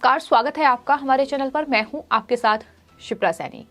नमस्कार, स्वागत है आपका हमारे चैनल पर। मैं हूं आपके साथ शिप्रा सैनी।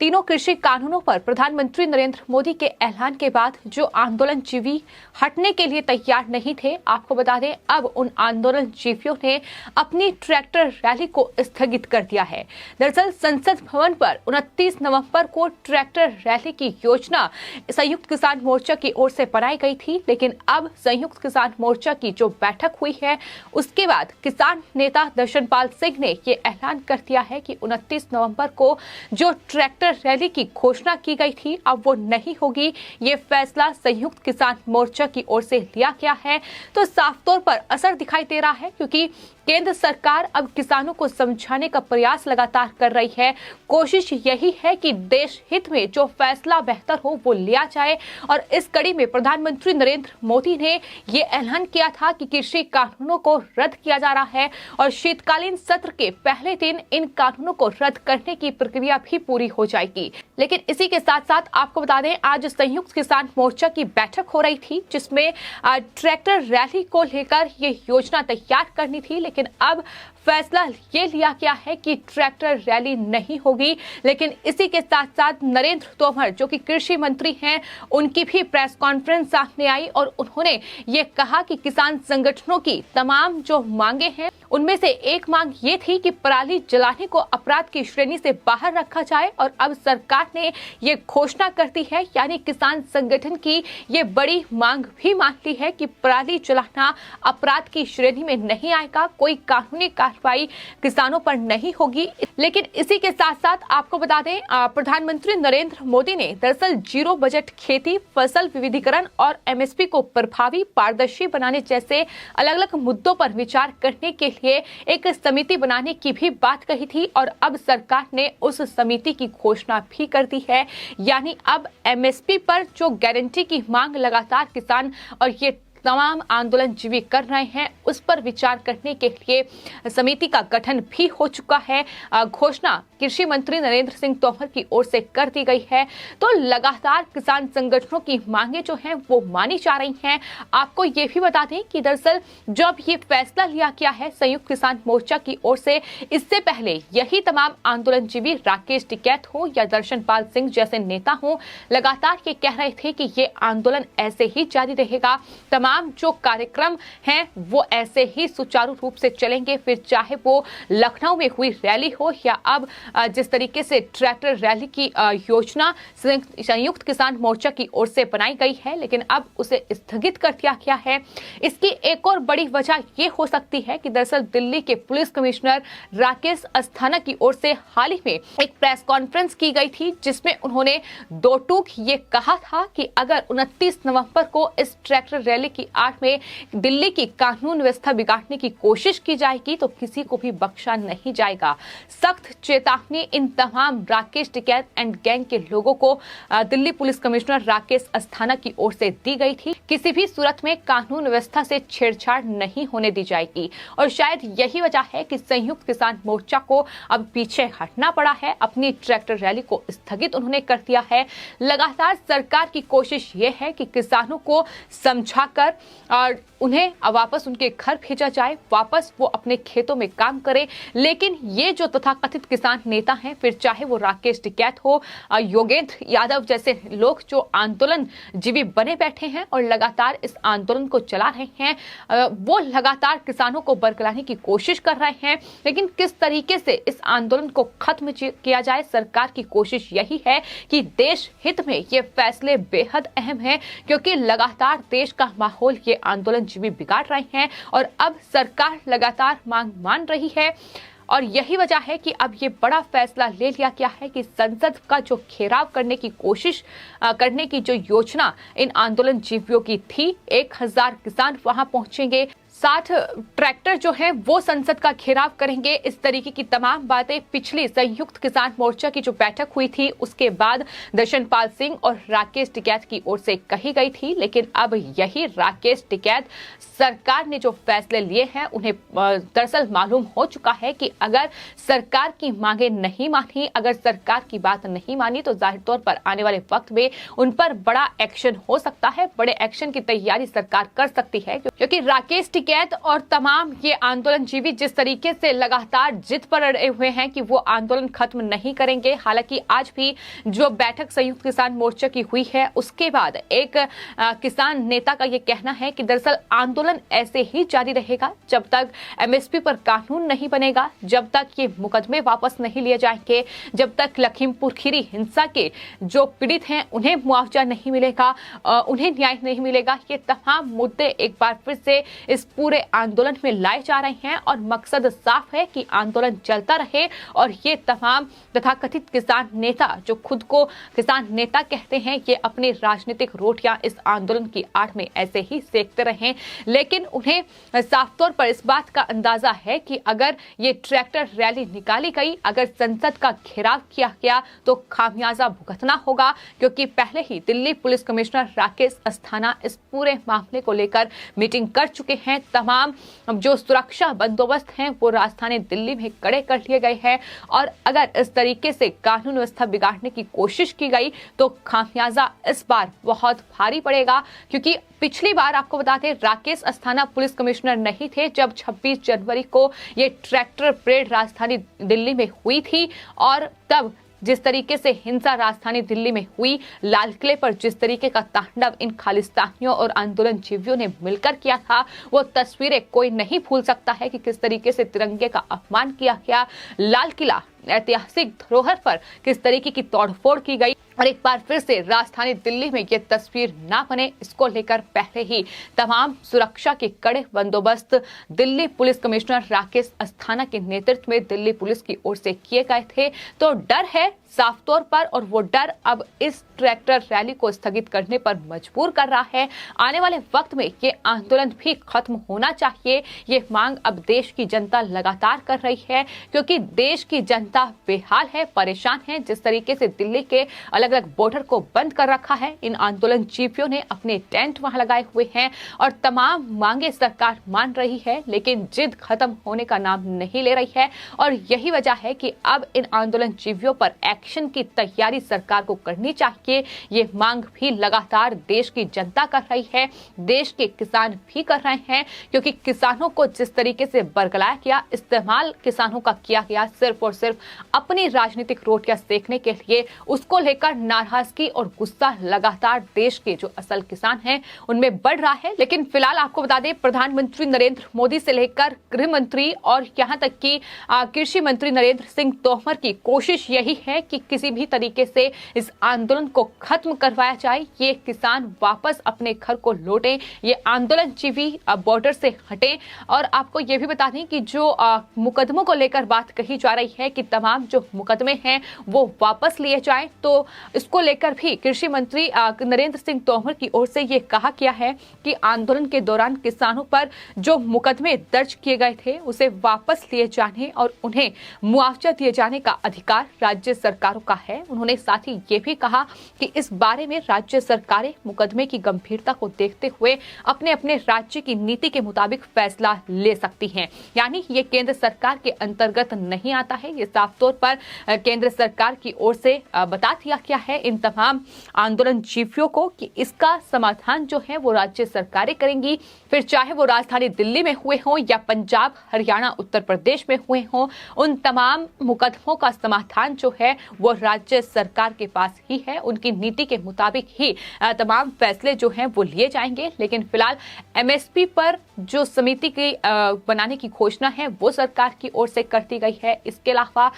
तीनों कृषि कानूनों पर प्रधानमंत्री नरेंद्र मोदी के ऐलान के बाद जो आंदोलनजीवी हटने के लिए तैयार नहीं थे, आपको बता दें अब उन आंदोलनजीवियों ने अपनी ट्रैक्टर रैली को स्थगित कर दिया है। दरअसल संसद भवन पर 29 नवंबर को ट्रैक्टर रैली की योजना संयुक्त किसान मोर्चा की ओर से बनाई गई थी, लेकिन अब संयुक्त किसान मोर्चा की जो बैठक हुई है उसके बाद किसान नेता दर्शनपाल सिंह ने ये ऐलान कर दिया है कि 29 नवंबर को जो ट्रैक्टर रैली की घोषणा की गई थी अब वो नहीं होगी। ये फैसला संयुक्त किसान मोर्चा की ओर से लिया गया है। तो साफ तौर पर असर दिखाई दे रहा है, क्योंकि केंद्र सरकार अब किसानों को समझाने का प्रयास लगातार कर रही है। कोशिश यही है कि देश हित में जो फैसला बेहतर हो वो लिया जाए। और इस कड़ी में प्रधानमंत्री नरेंद्र मोदी ने ये ऐलान किया था कि कृषि कानूनों को रद्द किया जा रहा है और शीतकालीन सत्र के पहले दिन इन कानूनों को रद्द करने की प्रक्रिया भी पूरी हो जाएगी। लेकिन इसी के साथ साथ आपको बता दें, आज संयुक्त किसान मोर्चा की बैठक हो रही थी, जिसमें ट्रैक्टर रैली को लेकर ये योजना तैयार करनी थी, लेकिन अब फैसला ये लिया गया है कि ट्रैक्टर रैली नहीं होगी। लेकिन इसी के साथ साथ नरेंद्र तोमर जो कि कृषि मंत्री हैं, उनकी भी प्रेस कॉन्फ्रेंस सामने आई और उन्होंने ये कहा कि किसान संगठनों की तमाम जो मांगे हैं उनमें से एक मांग ये थी कि पराली जलाने को अपराध की श्रेणी से बाहर रखा जाए। और अब सरकार ने ये घोषणा कर दी है, यानी किसान संगठन की ये बड़ी मांग भी मान ली है कि पराली जलाना अपराध की श्रेणी में नहीं आएगा, कोई कानूनी कार्रवाई किसानों पर नहीं होगी। लेकिन इसी के साथ साथ आपको बता दें, प्रधानमंत्री नरेंद्र मोदी ने दरअसल जीरो बजट खेती, फसल विविधीकरण और एमएसपी को प्रभावी पारदर्शी बनाने जैसे अलग अलग मुद्दों पर विचार करने के लिए एक समिति बनाने की भी बात कही थी। और अब सरकार ने उस समिति की घोषणा भी कर दी है, यानी अब एमएसपी पर जो गारंटी की मांग लगातार किसान और ये तमाम आंदोलनजीवी कर रहे हैं, उस पर विचार करने के लिए समिति का गठन भी हो चुका है। घोषणा कृषि मंत्री नरेंद्र सिंह तोमर की ओर से कर दी गई है। तो लगातार किसान संगठनों की मांगे जो हैं वो मानी जा रही हैं। आपको ये भी बता दें कि दरअसल जब ये फैसला लिया गया है संयुक्त किसान मोर्चा की ओर से, इससे पहले यही तमाम आंदोलनजीवी राकेश टिकैत हो या दर्शनपाल सिंह जैसे नेता हो, लगातार ये कह रहे थे कि ये आंदोलन ऐसे ही जारी रहेगा, तमाम जो कार्यक्रम हैं वो ऐसे ही सुचारू रूप से चलेंगे, फिर चाहे वो लखनऊ में हुई रैली हो या अब जिस तरीके से ट्रैक्टर रैली की योजना संयुक्त किसान मोर्चा की ओर से बनाई गई है, लेकिन अब उसे स्थगित कर दिया गया है। इसकी एक और बड़ी वजह ये हो सकती है कि दरअसल दिल्ली के पुलिस कमिश्नर राकेश अस्थाना की ओर से हाल ही में एक प्रेस कॉन्फ्रेंस की गई थी, जिसमें उन्होंने दो टूक ये कहा था कि अगर 29 नवंबर को इस ट्रैक्टर रैली की आड़ में दिल्ली की कानून व्यवस्था बिगाड़ने की कोशिश की जाएगी तो किसी को भी बख्शा नहीं जाएगा। सख्त चेतावनी इन तमाम राकेश टिकैत एंड गैंग के लोगों को दिल्ली पुलिस कमिश्नर राकेश अस्थाना की ओर से दी गई थी। किसी भी सूरत में कानून व्यवस्था से छेड़छाड़ नहीं होने दी जाएगी। और शायद यही वजह है कि संयुक्त किसान मोर्चा को अब पीछे हटना पड़ा है, अपनी ट्रैक्टर रैली को स्थगित उन्होंने कर दिया है। लगातार सरकार की कोशिश ये है कि किसानों को समझाकर और उन्हें वापस उनके घर भेजा जाए, वापस वो अपने खेतों में काम करें। लेकिन ये जो तथाकथित किसान नेता हैं, फिर चाहे वो राकेश टिकैत हो, योगेंद्र यादव जैसे लोग जो आंदोलन जीवी बने बैठे हैं और लगातार इस आंदोलन को चला रहे हैं, वो लगातार किसानों को बरगलाने की कोशिश कर रहे हैं। लेकिन किस तरीके से इस आंदोलन को खत्म किया जाए, सरकार की कोशिश यही है कि देश हित में ये फैसले बेहद अहम हैं, क्योंकि लगातार देश का माहौल ये आंदोलन जीवी बिगाड़ रहे हैं और अब सरकार लगातार मांग मान रही है। और यही वजह है कि अब ये बड़ा फैसला ले लिया गया है कि संसद का जो घेराव करने की कोशिश करने की जो योजना इन आंदोलन जीवियों की थी, 1000 किसान वहां पहुंचेंगे, 60 ट्रैक्टर जो हैं वो संसद का घेराव करेंगे। इस तरीके की तमाम बातें पिछली संयुक्त किसान मोर्चा की जो बैठक हुई थी उसके बाद दर्शनपाल सिंह और राकेश टिकैत की ओर से कही गई थी। लेकिन अब यही राकेश टिकैत, सरकार ने जो फैसले लिए हैं उन्हें दरअसल मालूम हो चुका है कि अगर सरकार की मांगे नहीं मानी, अगर सरकार की बात नहीं मानी तो जाहिर तौर पर आने वाले वक्त में उन पर बड़ा एक्शन हो सकता है। बड़े एक्शन की तैयारी सरकार कर सकती है, क्योंकि राकेश टिकैत अनिकेत और तमाम ये आंदोलनजीवी जिस तरीके से लगातार जिद पर अड़े हुए हैं कि वो आंदोलन खत्म नहीं करेंगे। हालांकि आज भी जो बैठक संयुक्त किसान मोर्चा की हुई है उसके बाद एक किसान नेता का ये कहना है कि दरअसल आंदोलन ऐसे ही जारी रहेगा जब तक एमएसपी पर कानून नहीं बनेगा, जब तक ये मुकदमे वापस नहीं लिए जाएंगे, जब तक लखीमपुर खीरी हिंसा के जो पीड़ित हैं उन्हें मुआवजा नहीं मिलेगा, उन्हें न्याय नहीं मिलेगा। ये तमाम मुद्दे एक बार फिर से इस पूरे आंदोलन में लाए जा रहे हैं और मकसद साफ है कि आंदोलन चलता रहे और ये तमाम तथाकथित किसान नेता जो खुद को किसान नेता कहते हैं ये अपनी राजनीतिक रोटियां इस आंदोलन की आड़ में ऐसे ही सेकते रहे। लेकिन उन्हें साफ तौर पर इस बात का अंदाजा है कि अगर ये ट्रैक्टर रैली निकाली गई, अगर संसद का घेराव किया गया तो खामियाजा भुगतना होगा, क्योंकि पहले ही दिल्ली पुलिस कमिश्नर राकेश अस्थाना इस पूरे मामले को लेकर मीटिंग कर चुके हैं। तमाम जो सुरक्षा बंदोबस्त हैं वो राजधानी दिल्ली में कड़े कर लिए गए हैं और अगर इस तरीके से कानून व्यवस्था बिगाड़ने की कोशिश की गई तो खामियाजा इस बार बहुत भारी पड़ेगा। क्योंकि पिछली बार आपको बता दें राकेश अस्थाना पुलिस कमिश्नर नहीं थे जब 26 जनवरी को ये ट्रैक्टर परेड राजधानी दिल्ली में हुई थी और तब जिस तरीके से हिंसा राजधानी दिल्ली में हुई, लाल किले पर जिस तरीके का तांडव इन खालिस्तानियों और आंदोलनजीवियों ने मिलकर किया था वो तस्वीरें कोई नहीं भूल सकता है कि किस तरीके से तिरंगे का अपमान किया गया, लाल किला ऐतिहासिक धरोहर पर किस तरीके की तोड़फोड़ की गई और एक बार फिर से राजधानी दिल्ली में ये तस्वीर ना बने इसको लेकर पहले ही तमाम सुरक्षा के कड़े बंदोबस्त दिल्ली पुलिस कमिश्नर राकेश अस्थाना के नेतृत्व में दिल्ली पुलिस की ओर से किए गए थे। तो डर है साफ तौर पर और वो डर अब इस ट्रैक्टर रैली को स्थगित करने पर मजबूर कर रहा है। आने वाले वक्त में ये आंदोलन भी खत्म होना चाहिए, ये मांग अब देश की जनता लगातार कर रही है, क्योंकि देश की जनता बेहाल है, परेशान है। जिस तरीके से दिल्ली के अलग अलग बॉर्डर को बंद कर रखा है, इन आंदोलनजीवियों ने अपने टेंट वहां लगाए हुए हैं और तमाम मांगे सरकार मान रही है, लेकिन जिद खत्म होने का नाम नहीं ले रही है। और यही वजह है कि अब इन आंदोलनजीवियों पर एक्शन की तैयारी सरकार को करनी चाहिए। ये मांग भी लगातार देश की जनता कर रही है, देश के किसान भी कर रहे हैं, क्योंकि किसानों को जिस तरीके से बरगलाया गया, इस्तेमाल किसानों का किया गया सिर्फ और सिर्फ अपनी राजनीतिक रोटियां सेकने के लिए, उसको लेकर नाराजगी और गुस्सा लगातार देश के जो असल किसान हैं उनमें बढ़ रहा है। लेकिन फिलहाल आपको बता दें प्रधानमंत्री नरेंद्र मोदी से लेकर गृह मंत्री और यहां तक कि कृषि मंत्री नरेंद्र सिंह तोमर की कोशिश यही है कि किसी भी तरीके से इस आंदोलन को खत्म करवाया जाए, ये किसान वापस अपने घर को लौटें, ये आंदोलनजीवी बॉर्डर से हटें। और आपको ये भी बता दें कि जो मुकदमों को लेकर बात कही जा रही है कि तमाम जो मुकदमे हैं वो वापस लिए जाएं, तो इसको लेकर भी कृषि मंत्री नरेंद्र सिंह तोमर की ओर से ये कहा गया है कि आंदोलन के दौरान किसानों पर जो मुकदमे दर्ज किए गए थे उसे वापस लिए जाने और उन्हें मुआवजा दिए जाने का अधिकार राज्य सरकारों का है। उन्होंने साथ ही ये भी कहा कि इस बारे में राज्य सरकारें मुकदमे की गंभीरता को देखते हुए अपने अपने राज्य की नीति के मुताबिक फैसला ले सकती हैं। यानी ये केंद्र सरकार के अंतर्गत नहीं आता है, ये साफ तौर पर केंद्र सरकार की ओर से बता दिया गया है इन तमाम आंदोलनजीवियों को कि इसका समाधान जो है वो राज्य सरकारें करेंगी, फिर चाहे वो राजधानी दिल्ली में हुए हों या पंजाब, हरियाणा, उत्तर प्रदेश में हुए हों, उन तमाम मुकदमों का समाधान जो है वो राज्य सरकार के पास ही है। उनकी नीति के मुताबिक ही तमाम फैसले जो हैं वो लिए जाएंगे। लेकिन फिलहाल एमएसपी पर जो समिति की बनाने की घोषणा है वो सरकार की ओर से कर दी गई है। इसके अलावा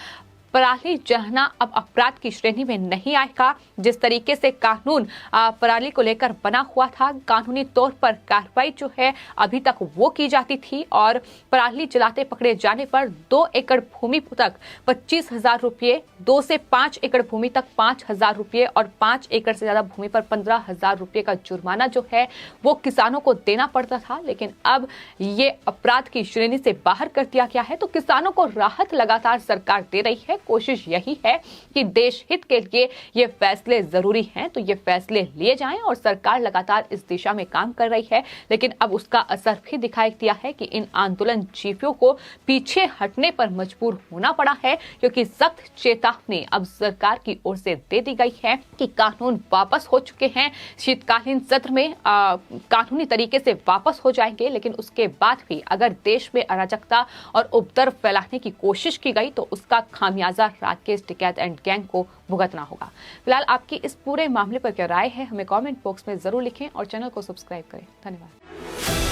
पराली जलाना अब अपराध की श्रेणी में नहीं आएगा। जिस तरीके से कानून पराली को लेकर बना हुआ था, कानूनी तौर पर कार्रवाई जो है अभी तक वो की जाती थी और पराली जलाते पकड़े जाने पर 2 एकड़ भूमि तक 25,000 रुपये, 2 से 5 एकड़ भूमि तक 5,000 रुपये और 5 एकड़ से ज्यादा भूमि पर 15,000 रुपये का जुर्माना जो है वो किसानों को देना पड़ता था। लेकिन अब ये अपराध की श्रेणी से बाहर कर दिया गया है, तो किसानों को राहत लगातार सरकार दे रही है। कोशिश यही है कि देश हित के लिए ये फैसले जरूरी हैं तो ये फैसले लिए जाएं और सरकार लगातार इस दिशा में काम कर रही है। लेकिन अब उसका असर भी दिखाई दिया है कि इन आंदोलनजीवियों को पीछे हटने पर मजबूर होना पड़ा है, क्योंकि सख्त चेतावनी अब सरकार की ओर से दे दी गई है कि कानून वापस हो चुके हैं। शीतकालीन सत्र में कानूनी तरीके से वापस हो जाएंगे, लेकिन उसके बाद भी अगर देश में अराजकता और उपद्रव फैलाने की कोशिश की गई तो उसका खामियाजा राकेश टिकैत एंड गैंग को भुगतना होगा। फिलहाल आपकी इस पूरे मामले पर क्या राय है, हमें कमेंट बॉक्स में जरूर लिखें और चैनल को सब्सक्राइब करें। धन्यवाद।